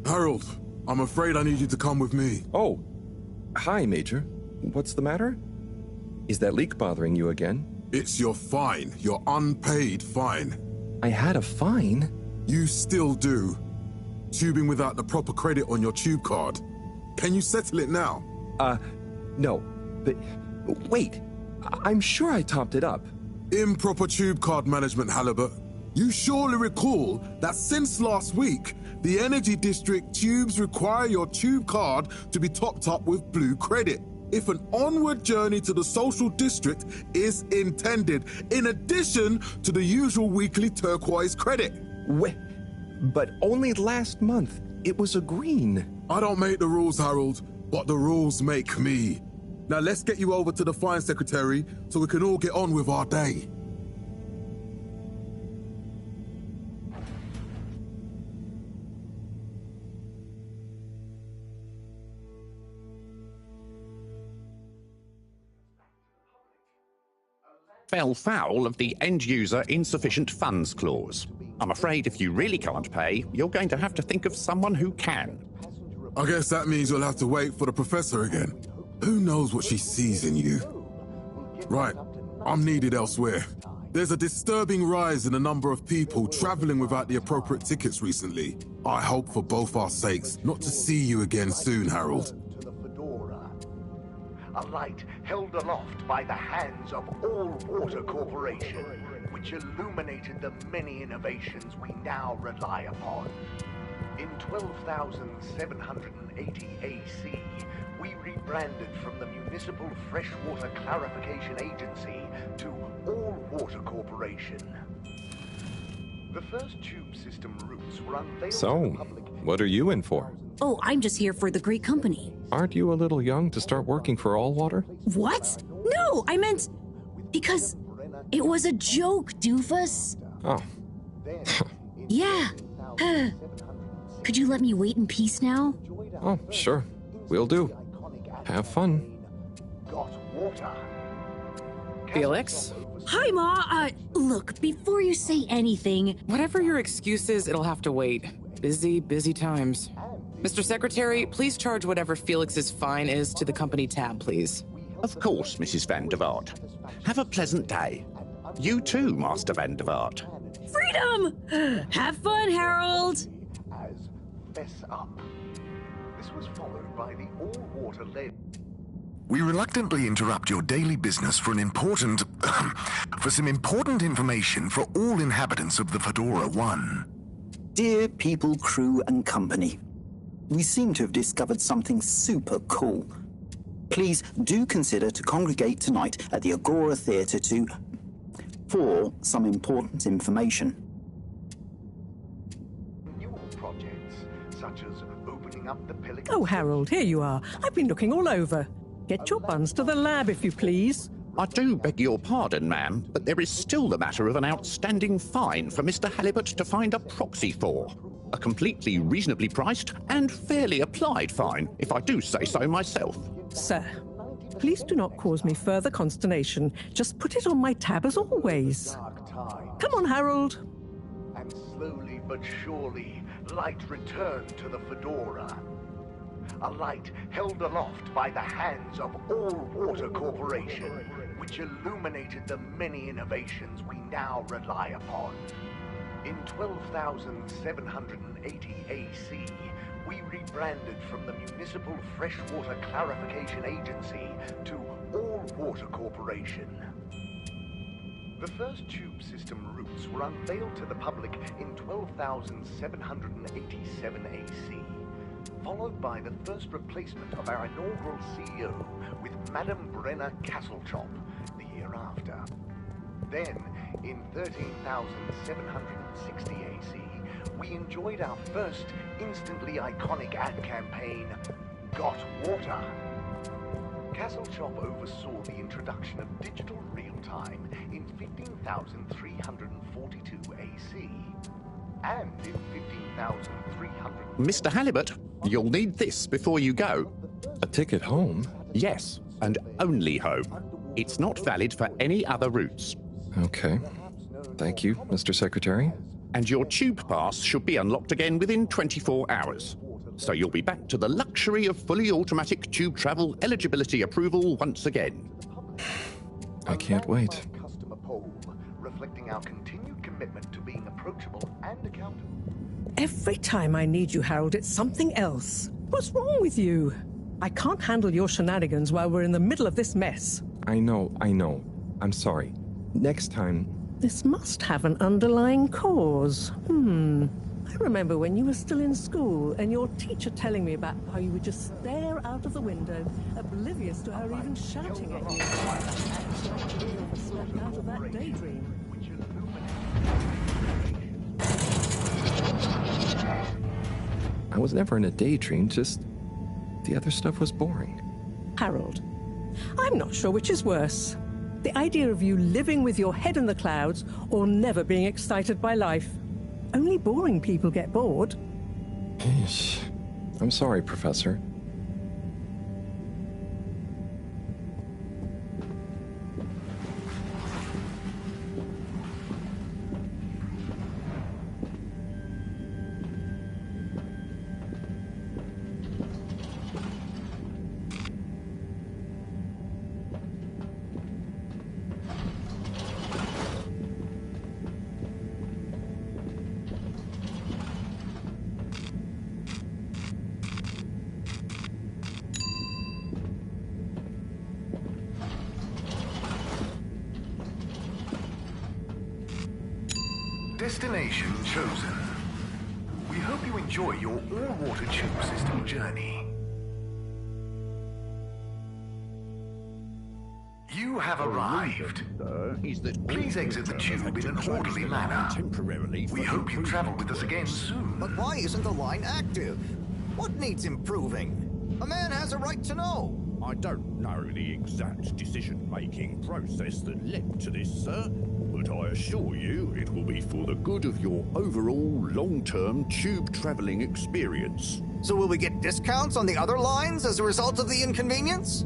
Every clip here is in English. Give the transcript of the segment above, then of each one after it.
Harold, I'm afraid I need you to come with me. Oh, hi, Major. What's the matter? Is that leak bothering you again? It's your fine, your unpaid fine. I had a fine? You still do. Tubing without the proper credit on your tube card. Can you settle it now? No. But wait, I'm sure I topped it up. Improper tube card management, Halibut. You surely recall that since last week, the Energy District tubes require your tube card to be topped up with blue credit if an onward journey to the social district is intended, in addition to the usual weekly turquoise credit. But only last month, it was a green. I don't make the rules, Harold, but the rules make me. Now let's get you over to the fine secretary so we can all get on with our day. Fell foul of the end-user insufficient funds clause. I'm afraid if you really can't pay, you're going to have to think of someone who can. I guess that means you'll have to wait for the professor again. Who knows what she sees in you? Right, I'm needed elsewhere. There's a disturbing rise in the number of people traveling without the appropriate tickets recently. I hope for both our sakes not to see you again soon, Harold. A light held aloft by the hands of All Water Corporation, which illuminated the many innovations we now rely upon. In 12,780 AC, we rebranded from the Municipal Freshwater Clarification Agency to All Water Corporation. The first tube system routes were unveiled to the public. What are you in for? Oh, I'm just here for the great company. Aren't you a little young to start working for All Water? What? No, I meant because it was a joke, doofus. Oh. Yeah. Could you let me wait in peace now? Oh, sure. Will do. Have fun. Felix? Hi, Ma. Look, before you say anything... Whatever your excuse is, it'll have to wait. Busy, busy times. Mr. Secretary, please charge whatever Felix's fine is to the company tab, please. Of course, Mrs. Van der Vaart. Have a pleasant day. You too, Master Van der Vaart. Freedom! Have fun, Harold! As Fess Up. This was followed by the all-water led... We reluctantly interrupt your daily business for some important information for all inhabitants of the Fedora 1. Dear people, crew, and company, we seem to have discovered something super cool. Please do consider to congregate tonight at the Agora Theatre for some important information. Newer projects, such as opening up the Pelican... Oh, Harold, here you are. I've been looking all over. Get your buns to the lab, if you please. I do beg your pardon, ma'am, but there is still the matter of an outstanding fine for Mr. Halibut to find a proxy for. A completely reasonably priced and fairly applied fine, if I do say so myself. Sir, please do not cause me further consternation. Just put it on my tab as always. Come on, Harold. And slowly but surely, light returned to the Fedora. A light held aloft by the hands of All Water Corporation, which illuminated the many innovations we now rely upon. In 12,780 AC, we rebranded from the Municipal Freshwater Clarification Agency to All Water Corporation. The first tube system routes were unveiled to the public in 12,787 AC. Followed by the first replacement of our inaugural CEO with Madame Brenner Castlechop the year after. Then, in 13,760 AC, we enjoyed our first instantly iconic ad campaign, Got Water. Castlechop oversaw the introduction of digital real-time in 15,342 AC. And in 15,300... Mr. Halibut, you'll need this before you go. A ticket home? Yes, and only home. It's not valid for any other routes. Okay. Thank you, Mr. Secretary. And your tube pass should be unlocked again within 24 hours. So you'll be back to the luxury of fully automatic tube travel eligibility approval once again. I can't wait. Customer poll reflecting our continued commitment to being approachable and accountable. Every time I need you, Harold, it's something else. What's wrong with you? I can't handle your shenanigans while we're in the middle of this mess. I know. I'm sorry. Next time... This must have an underlying cause. I remember when you were still in school and your teacher telling me about how you would just stare out of the window, oblivious to her even shouting at you. Actually, you slept out of that daydream. I was never in a daydream, just... the other stuff was boring. Harold, I'm not sure which is worse. The idea of you living with your head in the clouds or never being excited by life. Only boring people get bored. I'm sorry, Professor. Destination chosen. We hope you enjoy your all-water tube system journey. You have arrived. Please exit the tube in an orderly manner. We hope you travel with us again soon. But why isn't the line active? What needs improving? A man has a right to know. I don't know the exact decision-making process that led to this, sir, but I assure you it will be for the good of your overall long-term tube traveling experience. So will we get discounts on the other lines as a result of the inconvenience?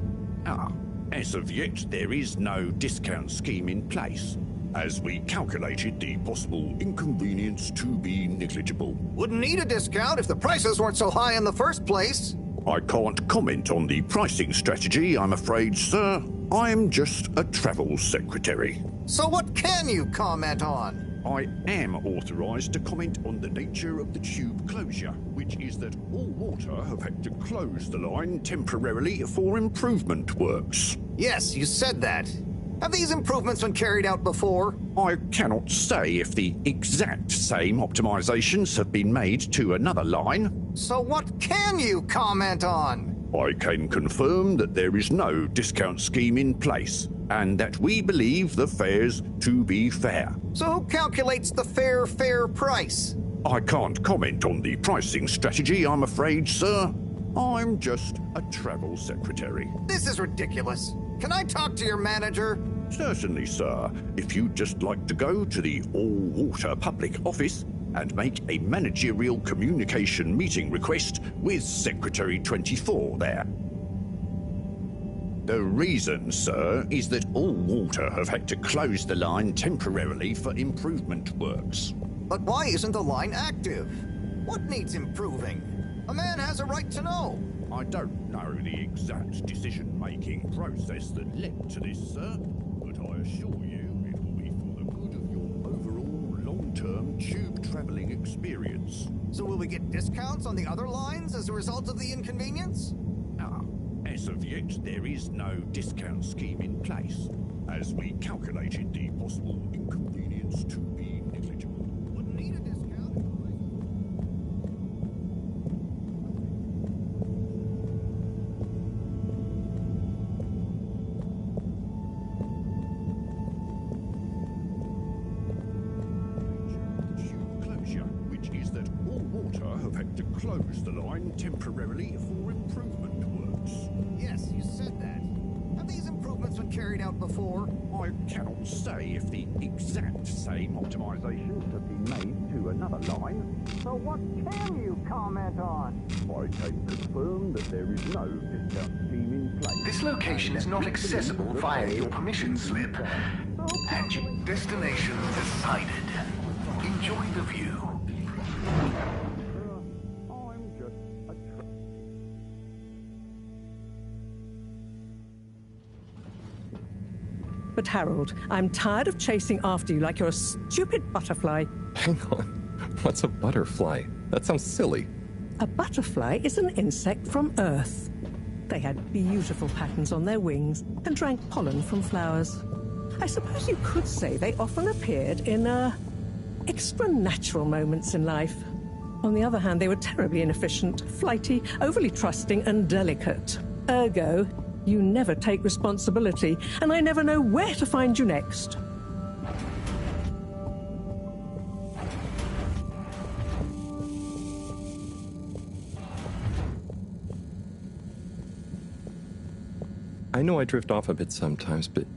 As of yet, there is no discount scheme in place, as we calculated the possible inconvenience to be negligible. Wouldn't need a discount if the prices weren't so high in the first place. I can't comment on the pricing strategy, I'm afraid, sir. I'm just a travel secretary. So what can you comment on? I am authorized to comment on the nature of the tube closure, which is that all water have had to close the line temporarily for improvement works. Yes, you said that. Have these improvements been carried out before? I cannot say if the exact same optimizations have been made to another line. So what can you comment on? I can confirm that there is no discount scheme in place, and that we believe the fares to be fair. So who calculates the fair price? I can't comment on the pricing strategy, I'm afraid, sir. I'm just a travel secretary. This is ridiculous. Can I talk to your manager? Certainly, sir. If you'd just like to go to the all-water public office and make a managerial communication meeting request with Secretary 24 there. The reason, sir, is that all water have had to close the line temporarily for improvement works. But why isn't the line active? What needs improving? A man has a right to know. I don't know the exact decision-making process that led to this, sir, but I assure you it will be for the good of your overall long-term tube traveling experience. So will we get discounts on the other lines as a result of the inconvenience? As of yet, there is no discount scheme in place, as we calculated the possible inconvenience to be negligible. Wouldn't need a discount. Tube closure, which is that all water have had to close the line temporarily for improvement works. Yes, you said that. Have these improvements been carried out before? I cannot say if the exact same optimizations have been made to another line. So what can you comment on? I can confirm that there is no discount scheme in place. This location is not accessible via your permission slip. And your destination decided. Enjoy the view. I'm just a But Harold, I'm tired of chasing after you like you're a stupid butterfly. Hang on. What's a butterfly? That sounds silly. A butterfly is an insect from Earth. They had beautiful patterns on their wings and drank pollen from flowers. I suppose you could say they often appeared in, extra natural moments in life. On the other hand, they were terribly inefficient, flighty, overly trusting, and delicate. Ergo, you never take responsibility, and I never know where to find you next. I know I drift off a bit sometimes, but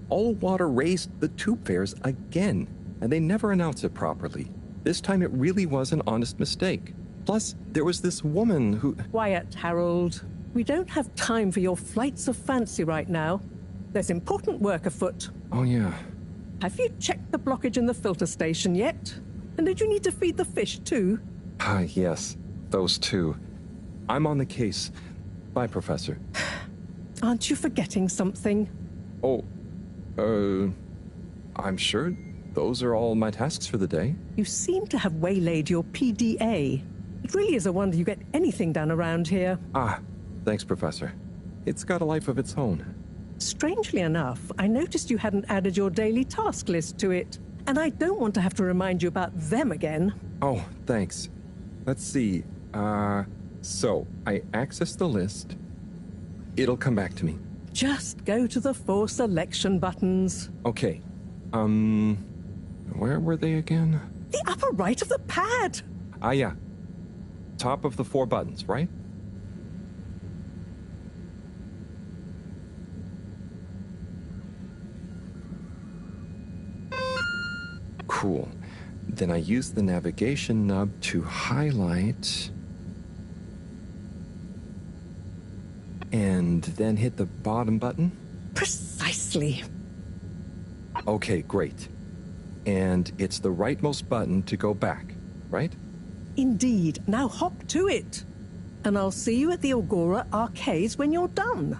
All Water raised the tube fares again, and they never announce it properly. This time it really was an honest mistake. Plus, there was this woman who... Quiet, Harold. We don't have time for your flights of fancy right now. There's important work afoot. Oh, yeah. Have you checked the blockage in the filter station yet? And did you need to feed the fish, too? Yes. Those two. I'm on the case. Bye, Professor. Aren't you forgetting something? Oh, I'm sure those are all my tasks for the day. You seem to have waylaid your PDA. It really is a wonder you get anything done around here. Thanks, Professor. It's got a life of its own. Strangely enough, I noticed you hadn't added your daily task list to it, and I don't want to have to remind you about them again. Oh, thanks. Let's see. So, I access the list. It'll come back to me. Just go to the 4 selection buttons. Okay. Where were they again? The upper right of the pad! Yeah. Top of the 4 buttons, right? Cool. Then I use the navigation nub to highlight... and then hit the bottom button? Precisely. Okay, great. And it's the rightmost button to go back, right? Indeed. Now hop to it. And I'll see you at the Agora Arcades when you're done.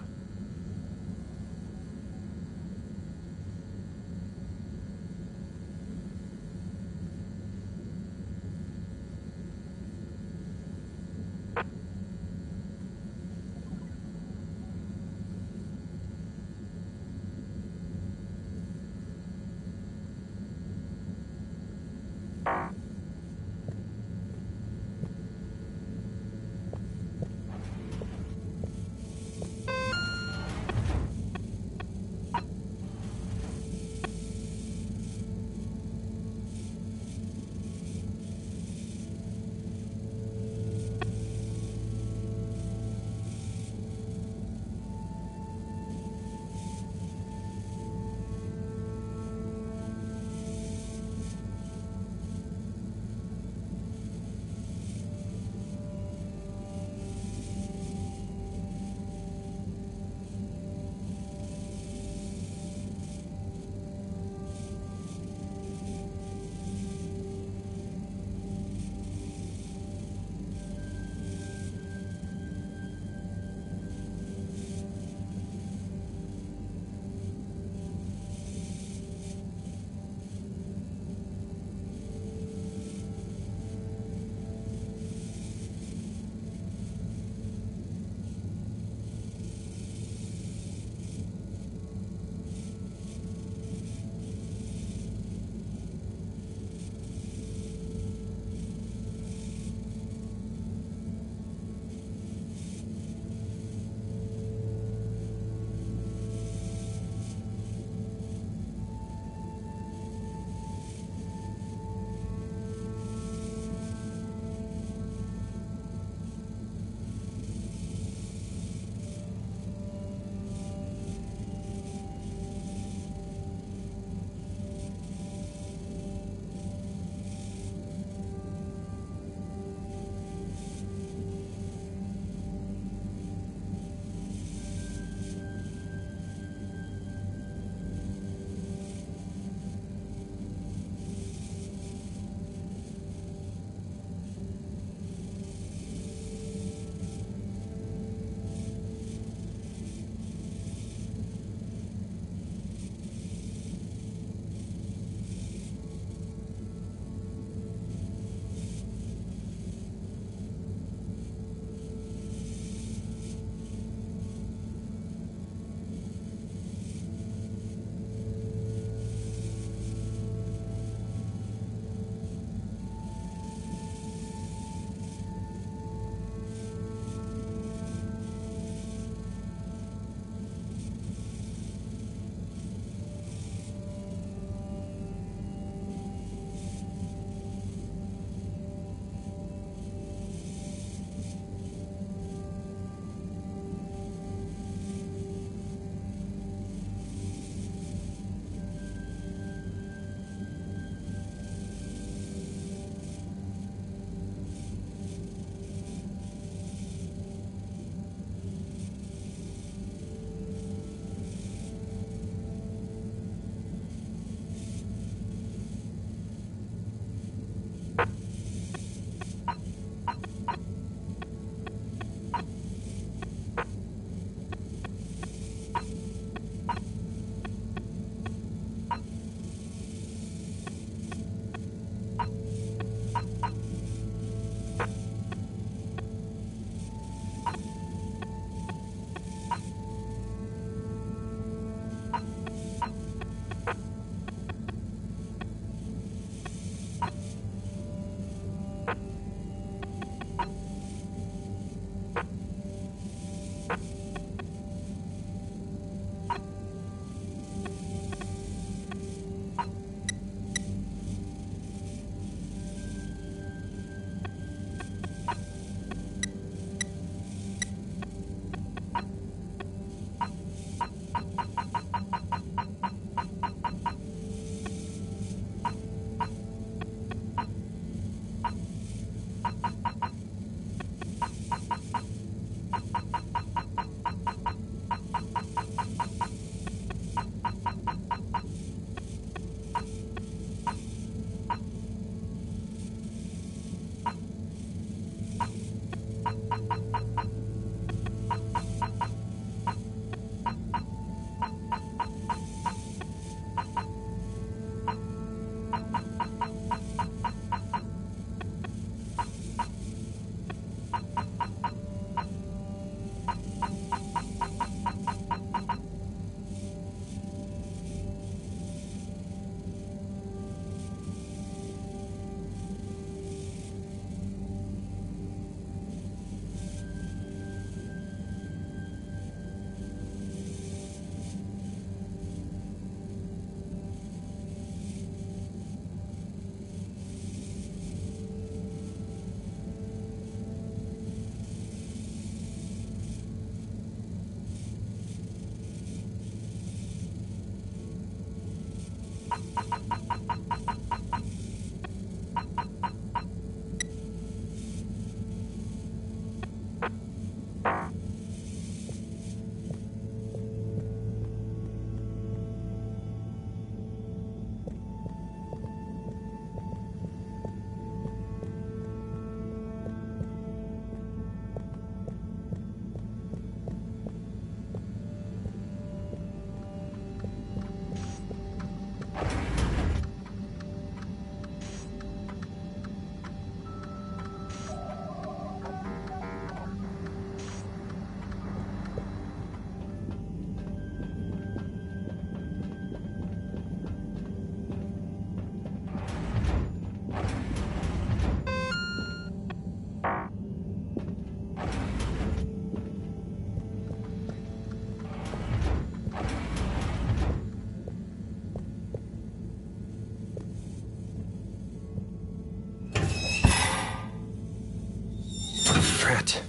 Drat.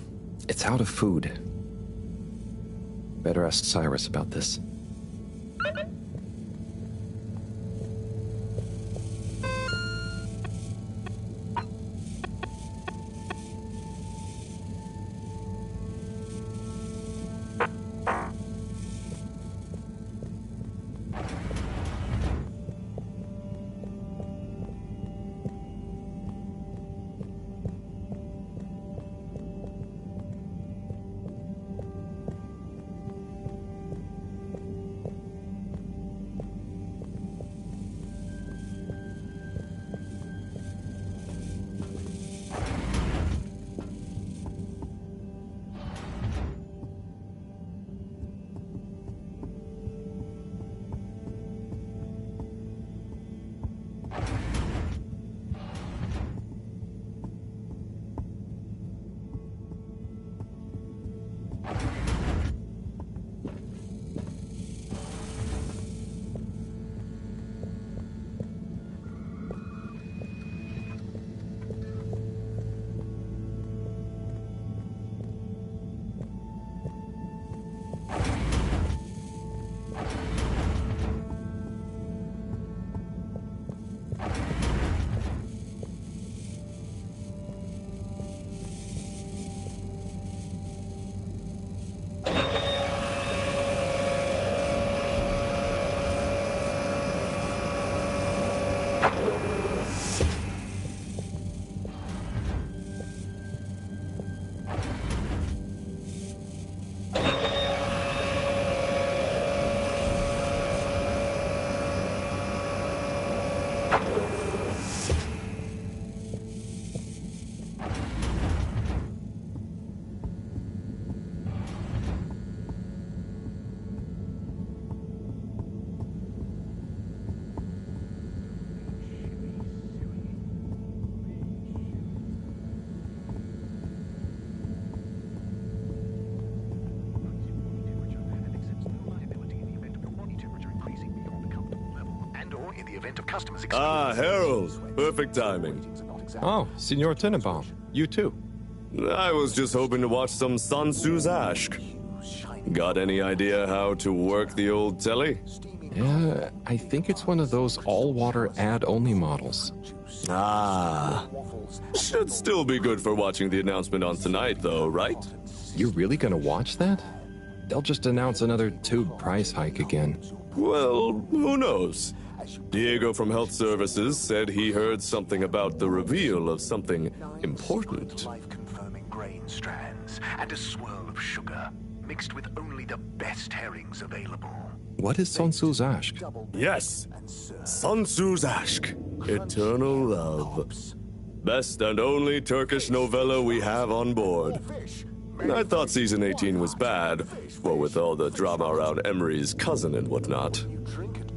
It's out of food. Better ask Cyrus about this. Harold. Perfect timing. Oh, Signor Tenenbaum. You too. I was just hoping to watch some Sun Tzu's Ashk. Got any idea how to work the old telly? Yeah, I think it's one of those all-water ad-only models. Ah. Should still be good for watching the announcement on tonight, though, right? You're really gonna watch that? They'll just announce another tube price hike again. Well, who knows? Diego from Health Services said he heard something about the reveal of something important. Life-confirming grain strands and a swirl of sugar, mixed with only the best herrings available. What is Sun Tzu's Ashk? Yes, Sun Tzu's Ashk, Eternal Love. Best and only Turkish novella we have on board. I thought season 18 was bad, what with all the drama around Emery's cousin and whatnot.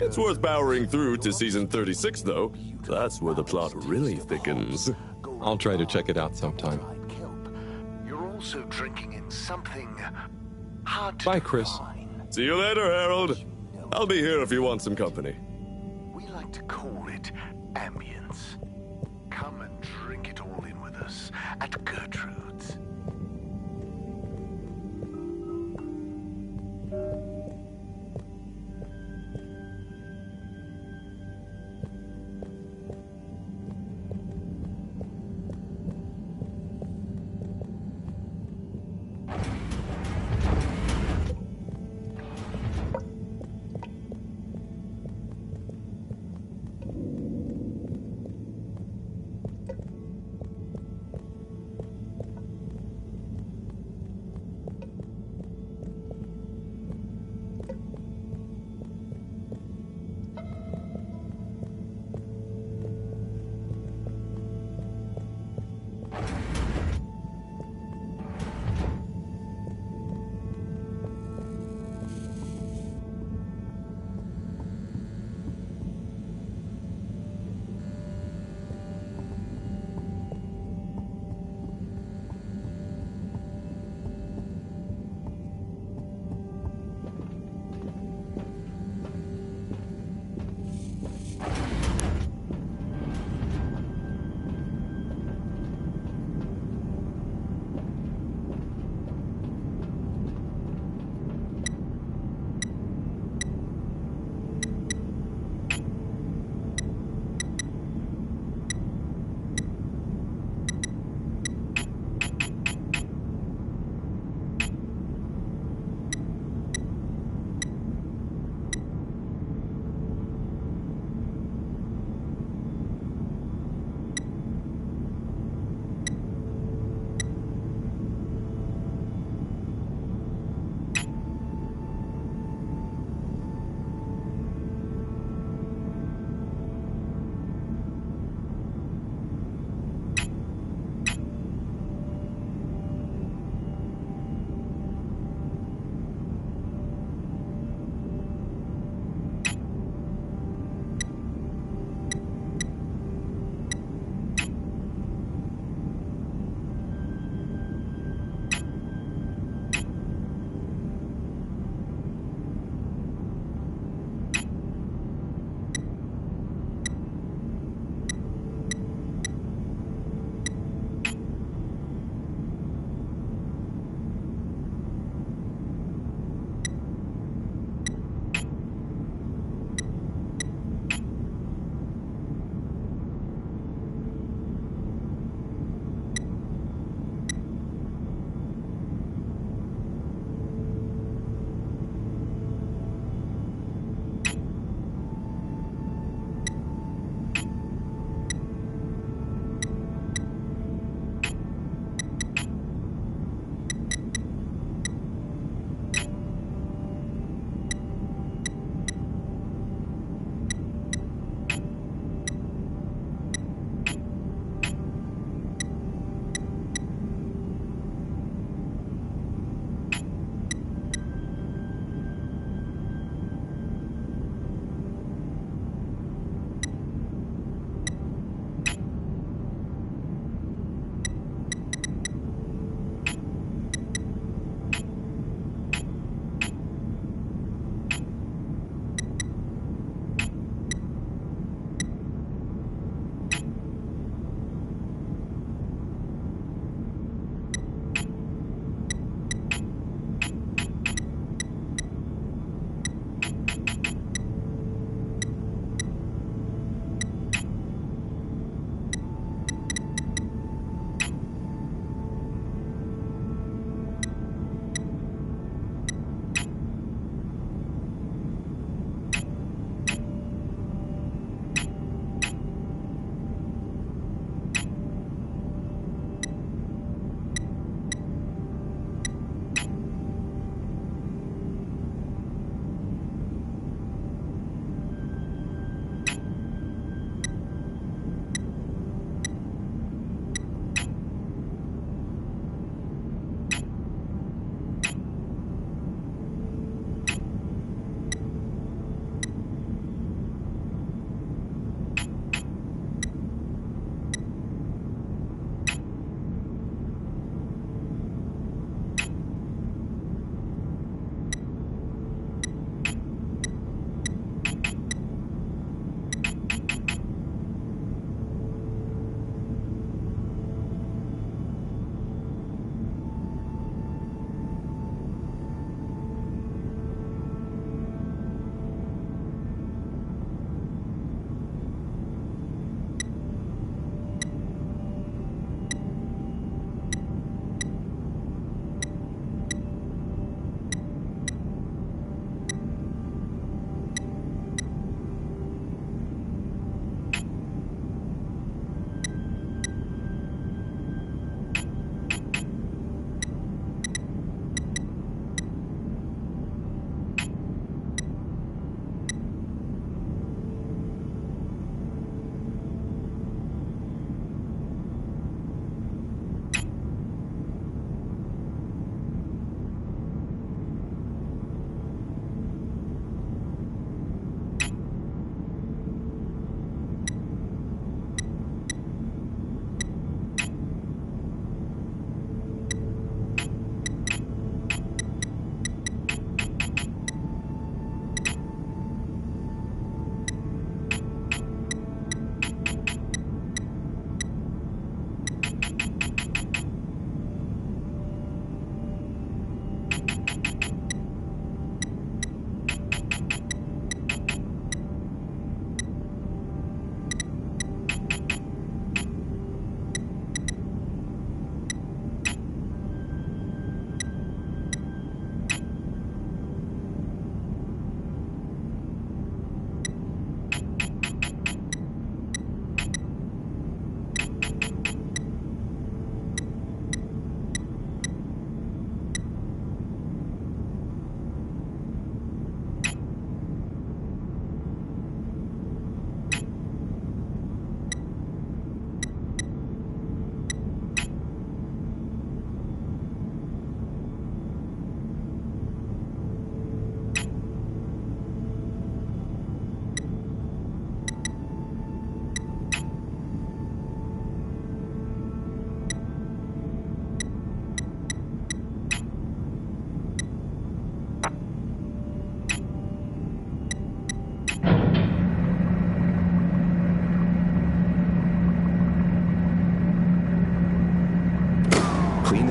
It's worth powering through to season 36, though. That's where the plot really thickens. I'll try to check it out sometime. You're also drinking in something hard to Bye, Chris. define. See you later, Harold. I'll be here if you want some company. We like to call it ambience. Come and drink it all in with us at Gertrude's.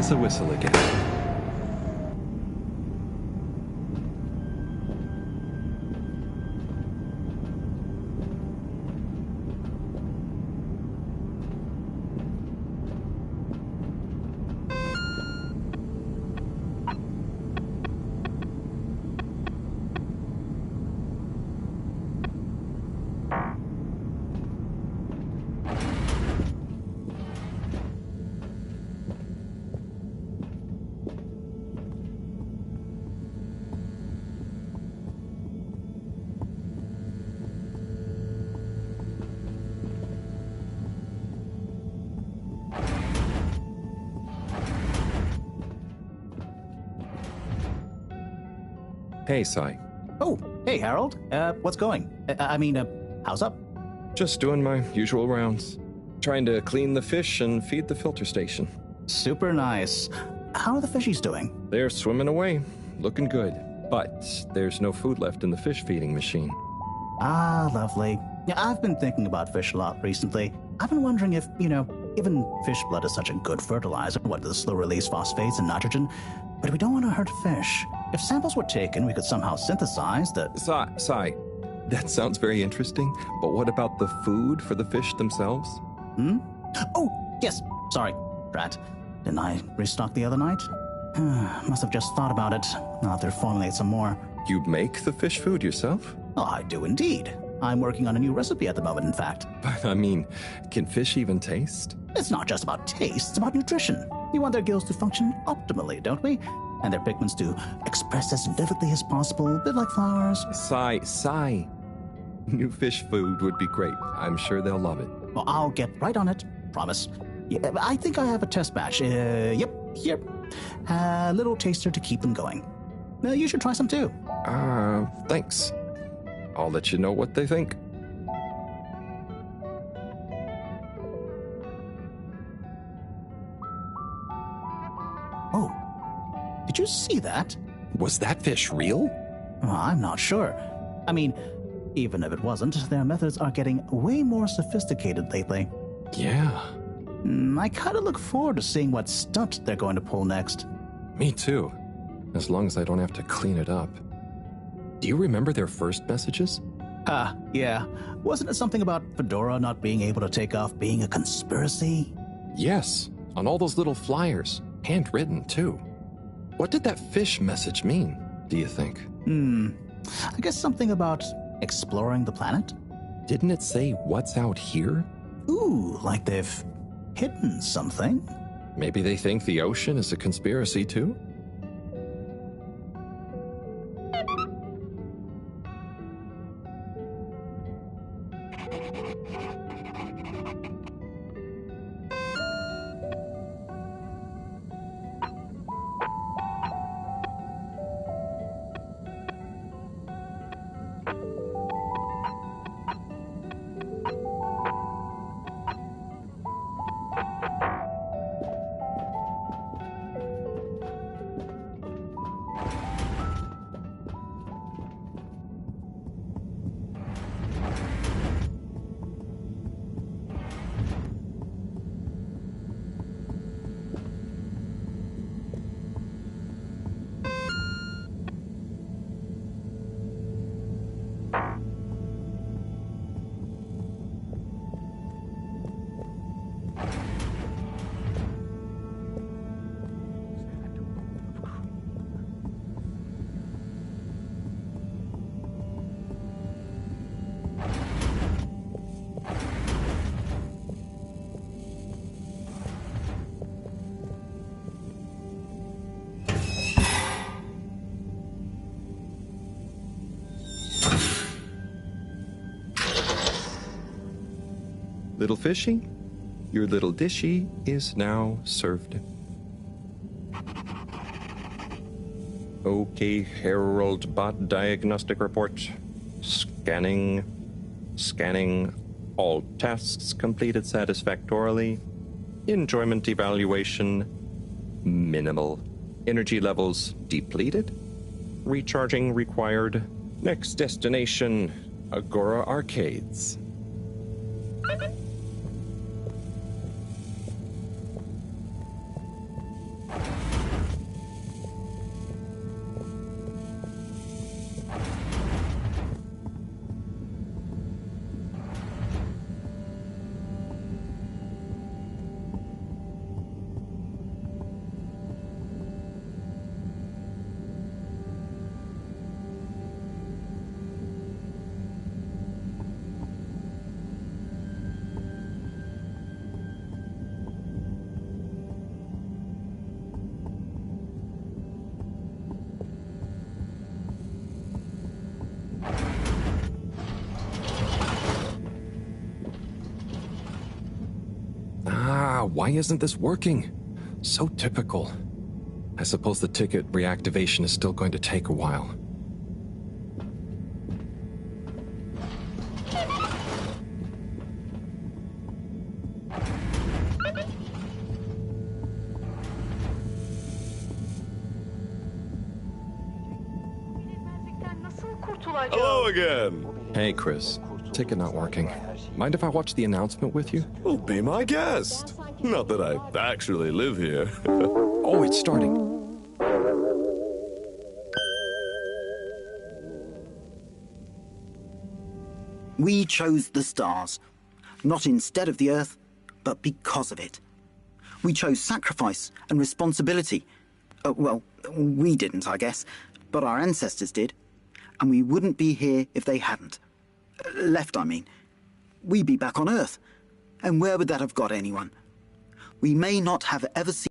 as a whistle again. Hey, Sai. Oh, hey, Harold. What's going? How's up? Just doing my usual rounds. Trying to clean the fish and feed the filter station. Super nice. How are the fishies doing? They're swimming away, looking good. But there's no food left in the fish feeding machine. Ah, lovely. Yeah, I've been thinking about fish a lot recently. I've been wondering if, given fish blood is such a good fertilizer, what the slow-release phosphates and nitrogen, but we don't want to hurt fish. If samples were taken, we could somehow synthesize the... Sai, that sounds very interesting, but what about the food for the fish themselves? Oh, yes. Sorry, Drat. Didn't I restock the other night? Must have just thought about it. I'll have to formulate some more. You make the fish food yourself? Oh, I do indeed. I'm working on a new recipe at the moment, in fact. But, can fish even taste? It's not just about taste, it's about nutrition. We want their gills to function optimally, don't we? And their pigments to express as vividly as possible, a bit like flowers. Sai. New fish food would be great. I'm sure they'll love it. Well, I'll get right on it. Promise. Yeah, I think I have a test batch. Yep, here. A little taster to keep them going. You should try some too. Thanks. I'll let you know what they think. Oh, did you see that? Was that fish real? I'm not sure. Even if it wasn't, their methods are getting way more sophisticated lately. Yeah. I kind of look forward to seeing what stunt they're going to pull next. Me too. As long as I don't have to clean it up. Do you remember their first messages? Yeah. Wasn't it something about Fedora not being able to take off being a conspiracy? Yes, on all those little flyers. Handwritten, too. What did that fish message mean, do you think? I guess something about exploring the planet? Didn't it say what's out here? Ooh, like they've hidden something? Maybe they think the ocean is a conspiracy, too? Little fishy, your little dishy is now served. Okay, Harold Bot diagnostic report. Scanning. All tasks completed satisfactorily. Enjoyment evaluation minimal. Energy levels depleted. Recharging required. Next destination, Agora Arcades. Wow, why isn't this working? So typical. I suppose the ticket reactivation is still going to take a while. Hello again. Hey, Chris. Ticket not working. Mind if I watch the announcement with you? Well, be my guest. Not that I actually live here. Oh, it's starting. We chose the stars, not instead of the Earth, but because of it. We chose sacrifice and responsibility. Well, we didn't, I guess, but our ancestors did. And we wouldn't be here if they hadn't. Left, I mean. We'd be back on Earth. And where would that have got anyone? We may not have ever seen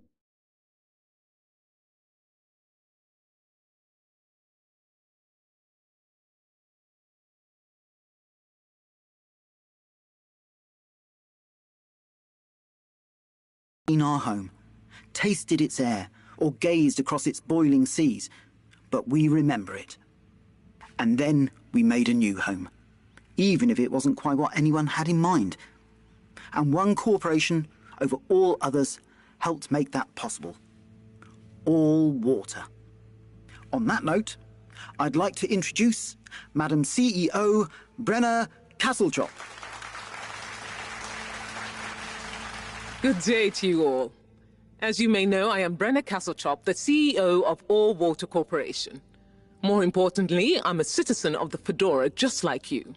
our home, tasted its air, or gazed across its boiling seas, but we remember it. And then we made a new home, even if it wasn't quite what anyone had in mind. And one corporation over all others helped make that possible. All water. On that note, I'd like to introduce Madam CEO Brenna Castlechop. Good day to you all. As you may know, I am Brenna Castlechop, the CEO of All Water Corporation. More importantly, I'm a citizen of the Fedora just like you.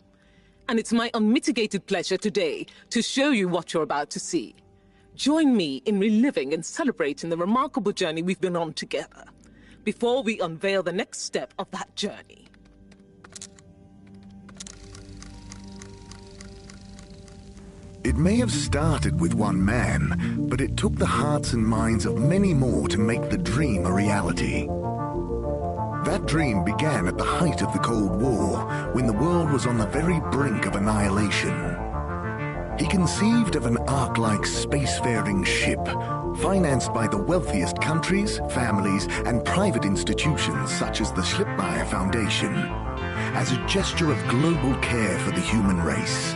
And it's my unmitigated pleasure today to show you what you're about to see. Join me in reliving and celebrating the remarkable journey we've been on together, before we unveil the next step of that journey. It may have started with one man, but it took the hearts and minds of many more to make the dream a reality. That dream began at the height of the Cold War, when the world was on the very brink of annihilation. He conceived of an Ark-like spacefaring ship, financed by the wealthiest countries, families, and private institutions such as the Schlipmeyer Foundation, as a gesture of global care for the human race.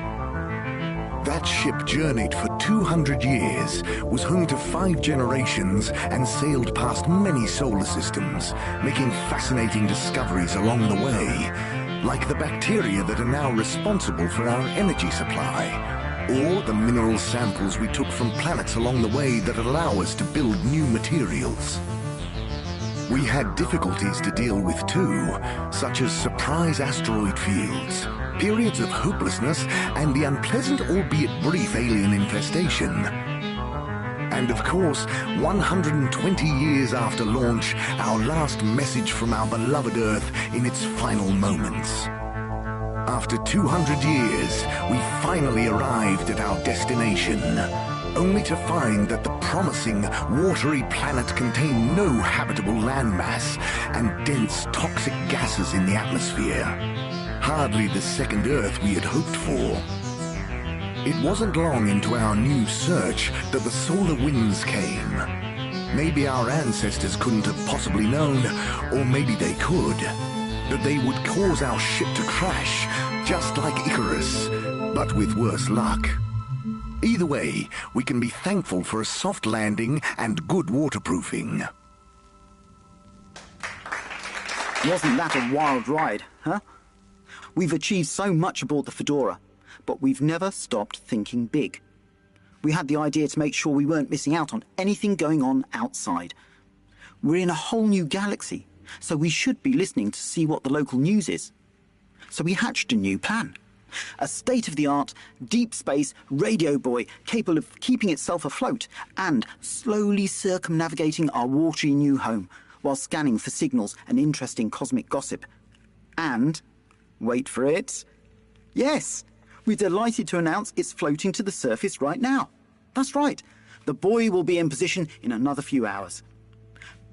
That ship journeyed for 200 years, was home to 5 generations, and sailed past many solar systems, making fascinating discoveries along the way, like the bacteria that are now responsible for our energy supply, or the mineral samples we took from planets along the way that allow us to build new materials. We had difficulties to deal with too, such as surprise asteroid fields, periods of hopelessness, and the unpleasant albeit brief alien infestation. And of course, 120 years after launch, our last message from our beloved Earth in its final moments. After 200 years, we finally arrived at our destination, only to find that the promising, watery planet contained no habitable landmass and dense, toxic gases in the atmosphere. Hardly the second Earth we had hoped for. It wasn't long into our new search that the solar winds came. Maybe our ancestors couldn't have possibly known, or maybe they could, that they would cause our ship to crash, just like Icarus, but with worse luck. Either way, we can be thankful for a soft landing and good waterproofing. Wasn't that a wild ride, huh? We've achieved so much aboard the Fedora, but we've never stopped thinking big. We had the idea to make sure we weren't missing out on anything going on outside. We're in a whole new galaxy, so we should be listening to see what the local news is. So we hatched a new plan. A state-of-the-art, deep space radio buoy capable of keeping itself afloat and slowly circumnavigating our watery new home while scanning for signals and interesting cosmic gossip. And, wait for it, yes, we're delighted to announce it's floating to the surface right now. That's right, the buoy will be in position in another few hours.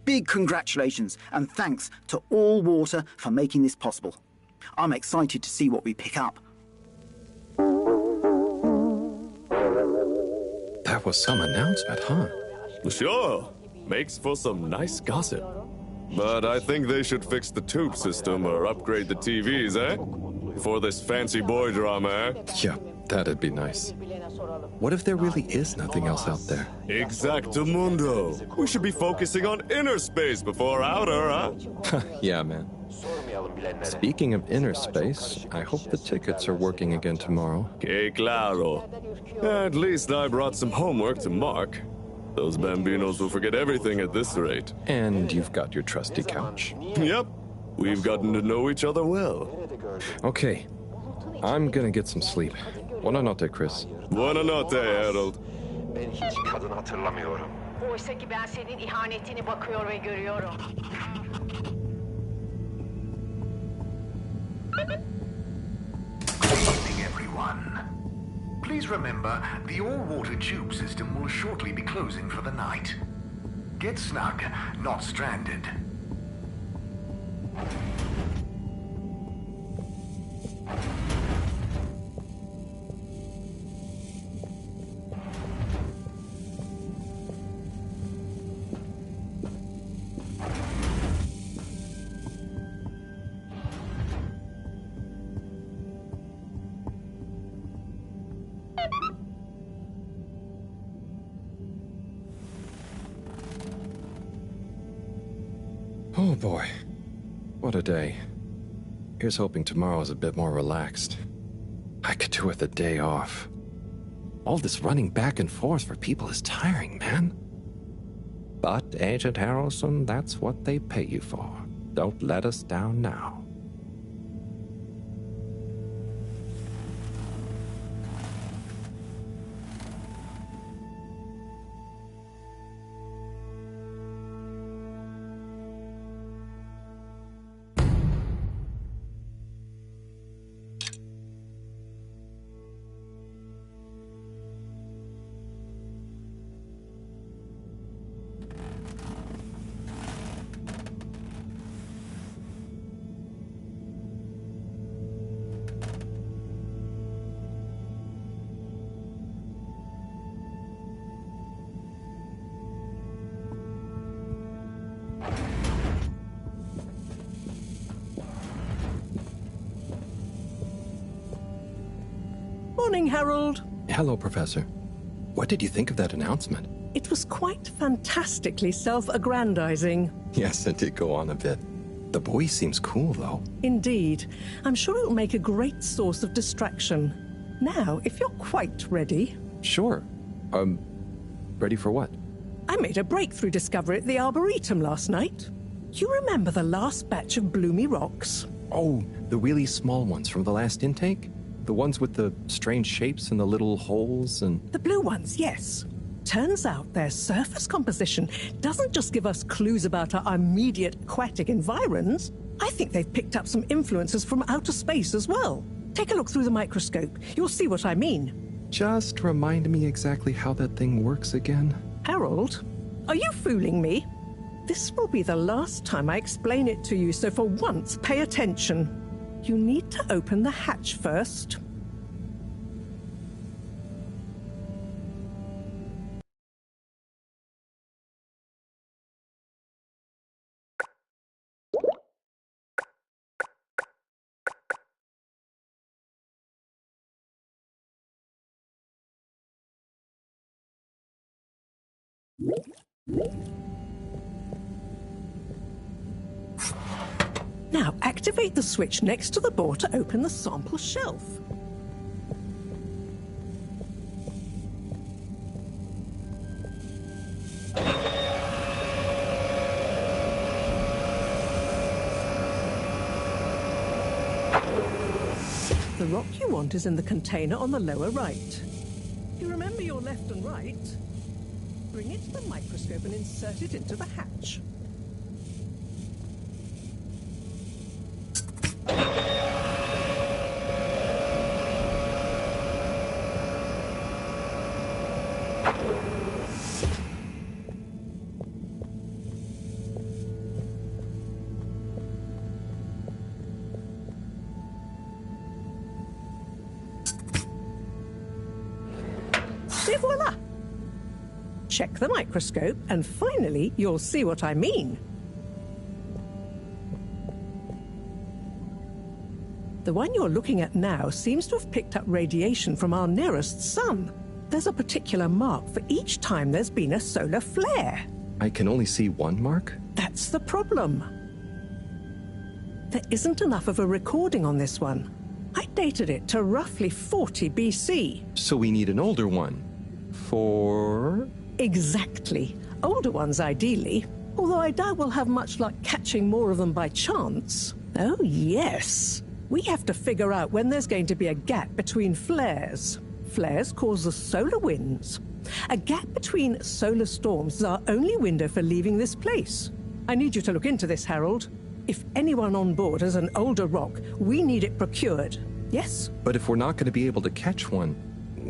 Big congratulations and thanks to All Water for making this possible. I'm excited to see what we pick up. That That was some announcement, huh? Sure. Makes for some nice gossip. But I think they should fix the tube system or upgrade the TVs, eh? For this fancy boy drama, eh? Yeah, that'd be nice. What if there really is nothing else out there? Exactamundo. We should be focusing on inner space before outer, huh? Yeah, man. Speaking of inner space, I hope the tickets are working again tomorrow. Que claro. At least I brought some homework to mark. Those bambinos will forget everything at this rate. And you've got your trusty couch. Yep. We've gotten to know each other well. Okay. I'm gonna get some sleep. Buonanotte, Chris. Buonanotte, Harold. Ben hiç kadın hatırlamıyorum. Oysa ki ben senin ihanetini bakıyor ve görüyorum. Good evening, everyone. Please remember, the all-water tube system will shortly be closing for the night. Get snug, not stranded. Oh boy. What a day. Here's hoping tomorrow's a bit more relaxed. I could do with a day off. All this running back and forth for people is tiring, man. But, Agent Harrelson, that's what they pay you for. Don't let us down now. Morning, Harold. Hello, Professor. What did you think of that announcement? It was quite fantastically self-aggrandizing. Yes, it did go on a bit. The boy seems cool, though. Indeed. I'm sure it'll make a great source of distraction. Now, if you're quite ready... Sure. Ready for what? I made a breakthrough discovery at the Arboretum last night. You remember the last batch of bloomy rocks? Oh, the really small ones from the last intake? The ones with the strange shapes and the little holes and... The blue ones, yes. Turns out their surface composition doesn't just give us clues about our immediate aquatic environs. I think they've picked up some influences from outer space as well. Take a look through the microscope. You'll see what I mean. Just remind me exactly how that thing works again. Harold, are you fooling me? This will be the last time I explain it to you, so for once, pay attention. You need to open the hatch first. Now, activate the switch next to the door to open the sample shelf. The rock you want is in the container on the lower right. You remember your left and right? Bring it to the microscope and insert it into the hatch. Et voila! check the microscope, and finally you'll see what I mean. The one you're looking at now seems to have picked up radiation from our nearest sun. There's a particular mark for each time there's been a solar flare. I can only see one mark? That's the problem. There isn't enough of a recording on this one. I dated it to roughly 40 BC. So we need an older one. For? Exactly. Older ones, ideally. Although I doubt we'll have much luck catching more of them by chance. Oh, yes. We have to figure out when there's going to be a gap between flares. Flares cause the solar winds. A gap between solar storms is our only window for leaving this place. I need you to look into this, Harold. If anyone on board has an older rock, we need it procured. Yes? But if we're not going to be able to catch one,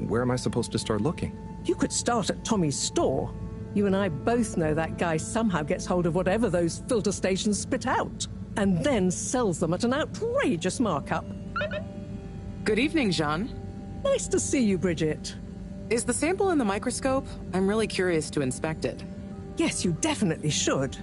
where am I supposed to start looking? You could start at Tommy's store. You and I both know that guy somehow gets hold of whatever those filter stations spit out, and then sells them at an outrageous markup. Good evening, Jean. Nice to see you, Bridget. Is the sample in the microscope? I'm really curious to inspect it. Yes, you definitely should.